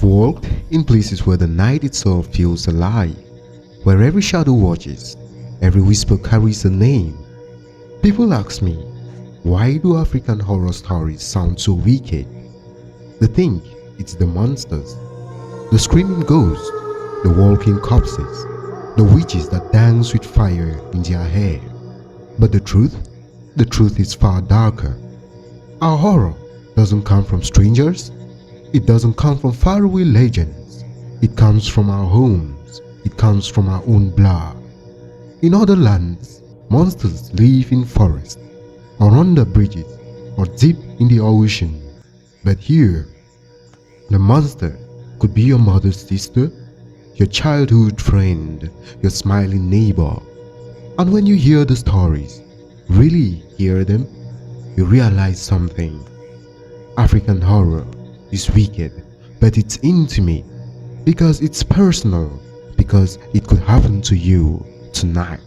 walked in places where the night itself feels alive, where every shadow watches, every whisper carries a name. People ask me, why do African horror stories sound so wicked? They think it's the monsters, the screaming ghosts, the walking corpses, the witches that dance with fire in their hair. But the truth is far darker. Our horror doesn't come from strangers. It doesn't come from faraway legends. It comes from our homes. It comes from our own blood. In other lands, monsters live in forests, or under bridges, or deep in the ocean. But here, the monster could be your mother's sister, your childhood friend, your smiling neighbor. And when you hear the stories, really hear them, you realize something. African horror is wicked, but it's intimate, because it's personal, because it could happen to you tonight.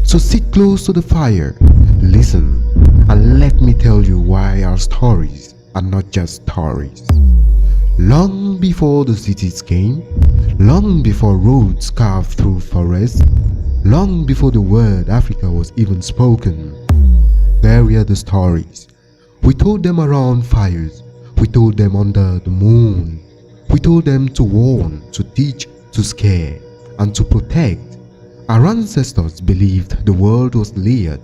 So sit close to the fire, listen, and let me tell you why our stories are not just stories. Long before the cities came, long before roads carved through forests, long before the word Africa was even spoken, there were the stories. We told them around fires, we told them under the moon, we told them to warn, to teach, to scare, and to protect. Our ancestors believed the world was layered,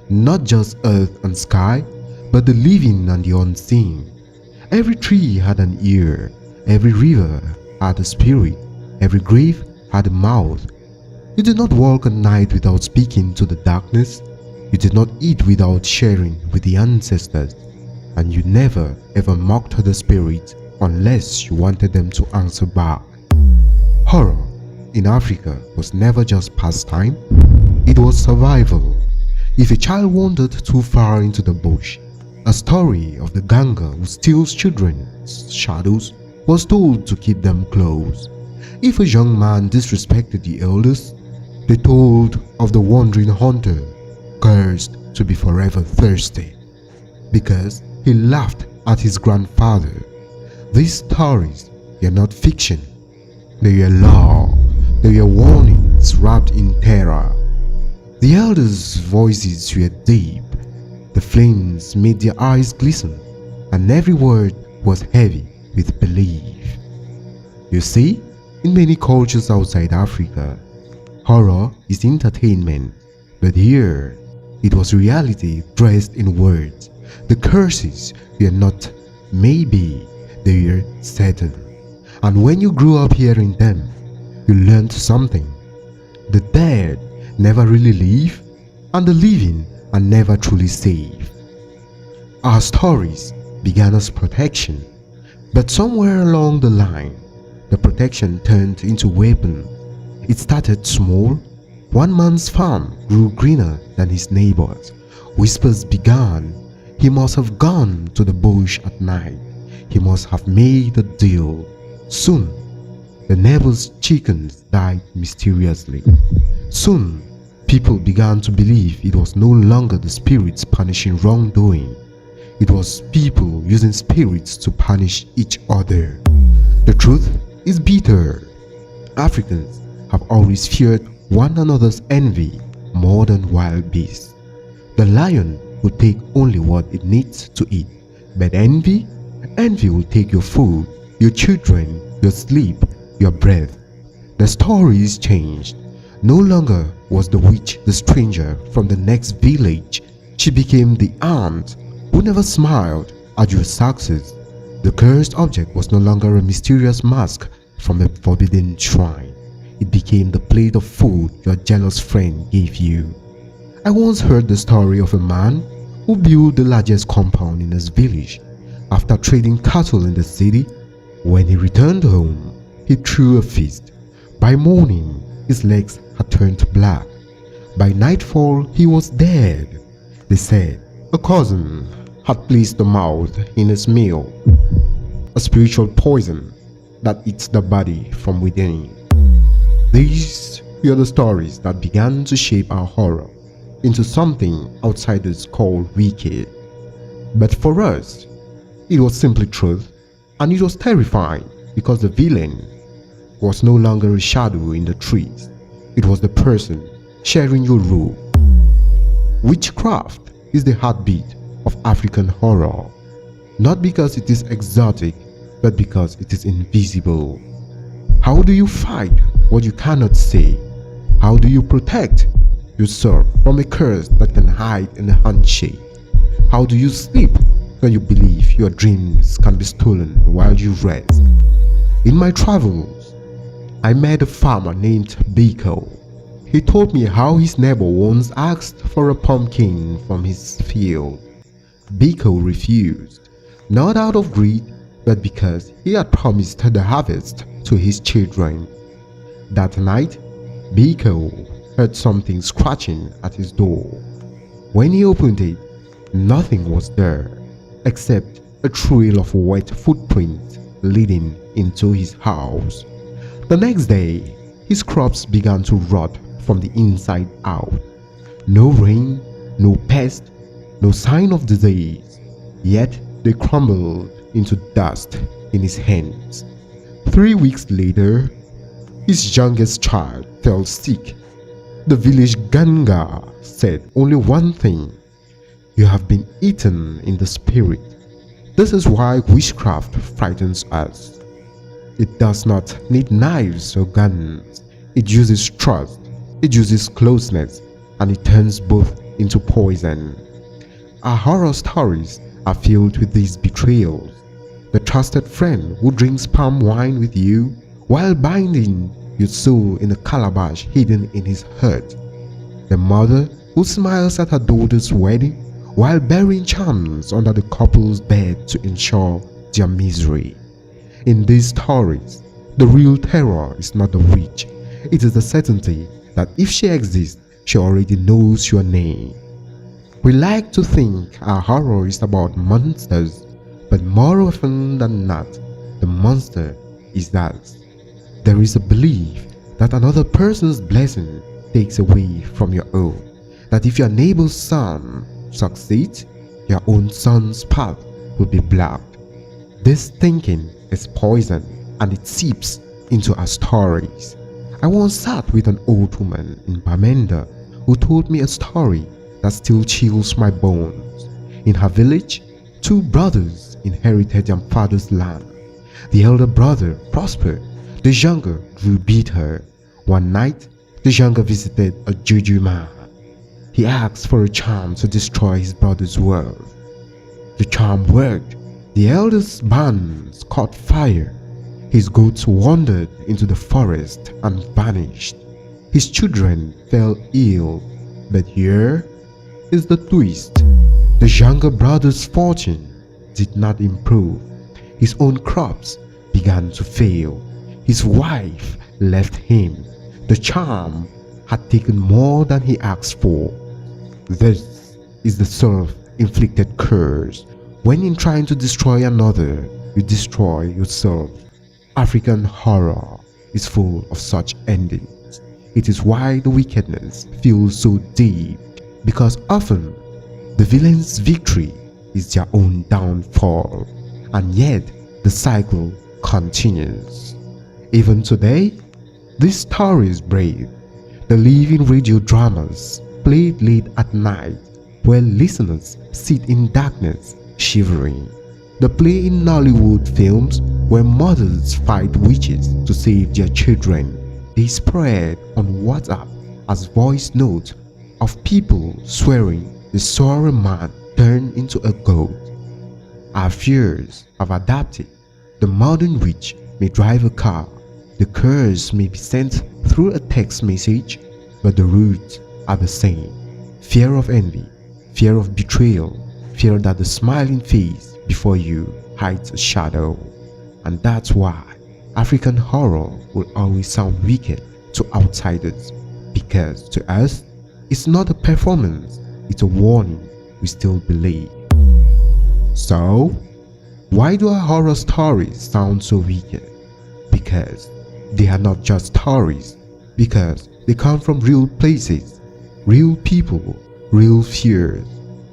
not just earth and sky, but the living and the unseen. Every tree had an ear, every river had a spirit, every grave had a mouth. You did not walk at night without speaking to the darkness. You did not eat without sharing with the ancestors. And you never ever mocked the spirits unless you wanted them to answer back. Horror in Africa was never just pastime, it was survival. If a child wandered too far into the bush, a story of the ganga who steals children's shadows was told to keep them close. If a young man disrespected the elders, they told of the wandering hunter, cursed to be forever thirsty, because he laughed at his grandfather. These stories were not fiction. They were law. They were warnings wrapped in terror. The elders' voices were deep. The flames made their eyes glisten, and every word was heavy with belief. You see, in many cultures outside Africa, horror is entertainment, but here, it was reality dressed in words. The curses were not maybe, they were certain. And when you grew up hearing them, you learned something. The dead never really live, and the living are never truly safe. Our stories began as protection, but somewhere along the line, the protection turned into weapon. It started small. One man's farm grew greener than his neighbor's. Whispers began. He must have gone to the bush at night. He must have made a deal. Soon, the neighbor's chickens died mysteriously. Soon, people began to believe it was no longer the spirits punishing wrongdoing. It was people using spirits to punish each other. The truth is bitter. Africans have always feared one another's envy more than wild beasts. The lion will take only what it needs to eat, but envy will take your food, your children, your sleep, your breath. The stories changed. No longer was the witch the stranger from the next village. She became the aunt who never smiled at your success. The cursed object was no longer a mysterious mask from a forbidden shrine. It became the plate of food your jealous friend gave you. I once heard the story of a man who built the largest compound in his village. After trading cattle in the city, when he returned home, he threw a feast. By morning, his legs had turned black. By nightfall, he was dead. They said a cousin had placed the mouth in his meal, a spiritual poison that eats the body from within. These were the stories that began to shape our horror into something outsiders call wicked. But for us, it was simply truth, and it was terrifying. because the villain was no longer a shadow in the trees. It was the person sharing your room. Witchcraft is the heartbeat of African horror, not because it is exotic, but because it is invisible. How do you fight what you cannot say? How do you protect yourself from a curse that can hide in a handshake? How do you sleep when you believe your dreams can be stolen while you rest? In my travels, I met a farmer named Biko. He told me how his neighbor once asked for a pumpkin from his field. Biko refused, not out of greed, but because he had promised the harvest to his children. That night, Biko heard something scratching at his door. When he opened it, nothing was there except a trail of wet footprints leading into his house. The next day, his crops began to rot from the inside out. No rain, no pest, no sign of disease, yet they crumbled into dust in his hands. 3 weeks later, his youngest child fell sick. The village Ganga said only one thing: "You have been eaten in the spirit." This is why witchcraft frightens us. It does not need knives or guns. It uses trust, it uses closeness, and it turns both into poison. Our horror stories are filled with these betrayals. The trusted friend who drinks palm wine with you while binding your soul in a calabash hidden in his hurt. The mother who smiles at her daughter's wedding while burying charms under the couple's bed to ensure their misery. In these stories, the real terror is not the witch. It is the certainty that if she exists, she already knows your name. We like to think our horror is about monsters, but more often than not, the monster is us. There is a belief that another person's blessing takes away from your own, that if your neighbor's son succeeds, your own son's path will be blocked. This thinking is poison, and it seeps into our stories. I once sat with an old woman in Bamenda who told me a story that still chills my bones. In her village, 2 brothers inherited their father's land. The elder brother prospered, the younger grew bitter. One night, the younger visited a juju man. He asked for a charm to destroy his brother's wealth. The charm worked. The elder's barns caught fire. His goats wandered into the forest and vanished. His children fell ill. But here is the twist. The younger brother's fortune did not improve. His own crops began to fail. His wife left him. The charm had taken more than he asked for. This is the self-inflicted curse. When in trying to destroy another, you destroy yourself. African horror is full of such endings. It is why the wickedness feels so deep, because often the villain's victory is their own downfall, and yet the cycle continues. Even today, these stories breathe. They live in radio dramas played late at night where listeners sit in darkness shivering. They play in Nollywood films where mothers fight witches to save their children. They spread on WhatsApp as voice notes of people swearing they saw a man turn into a goat. Our fears have adapted. The modern witch may drive a car. The curse may be sent through a text message, but the roots are the same. Fear of envy, fear of betrayal, fear that the smiling face before you hides a shadow. And that's why African horror will always sound wicked to outsiders, because to us, it's not a performance, it's a warning we still believe. So, why do our horror stories sound so wicked? Because they are not just stories, because they come from real places, real people, real fears.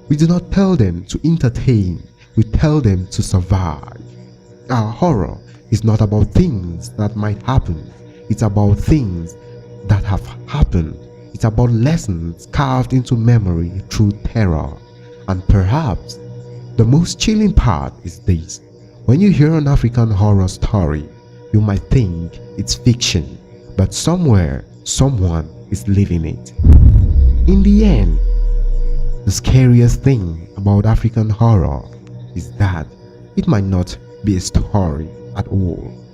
We do not tell them to entertain, we tell them to survive. Our horror is not about things that might happen. It's about things that have happened. It's about lessons carved into memory through terror. And perhaps the most chilling part is this: when you hear an African horror story, you might think it's fiction, but somewhere, someone is living it. In the end, the scariest thing about African horror is that it might not be a story at all.